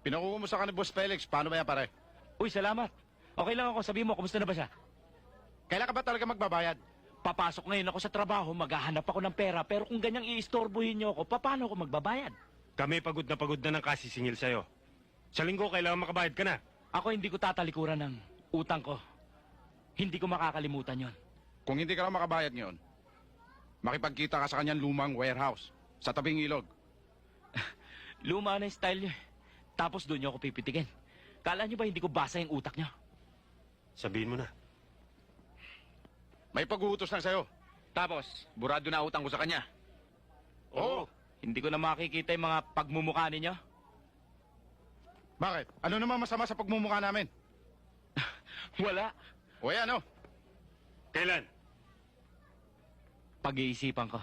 Pinakuha mo sa kanil, Boss Felix. Paano ba yan, pare? Uy, salamat. Okay lang ako. Sabihin mo, kumusta na ba siya? Kailan ka ba talaga magbabayad? Papasok ngayon ako sa trabaho, maghahanap ako ng pera, pero kung ganyang iistorbohin niyo ako, paano ako magbabayad? Kami pagod na ng kasisingil sa'yo. Sa linggo, kailangan makabayad ka na. Ako hindi ko tatalikuran ng utang ko. Hindi ko makakalimutan yon. Kung hindi ka lang makabayad ngayon, makipagkita ka sa kanyang lumang warehouse sa tabing ilog. Luma na yung style niyo. Tapos doon niyo ako pipitikin. Kala niyo ba hindi ko basa yung utak niyo? Sabihin mo na. May pag-uutos na sa'yo. Tapos, burado na utang ko sa kanya. Oo. Hindi ko na makikita yung mga pagmumukha ninyo. Bakit? Ano naman masama sa pagmumukha namin? Wala. O ano? Kailan? Pag-iisipan ko.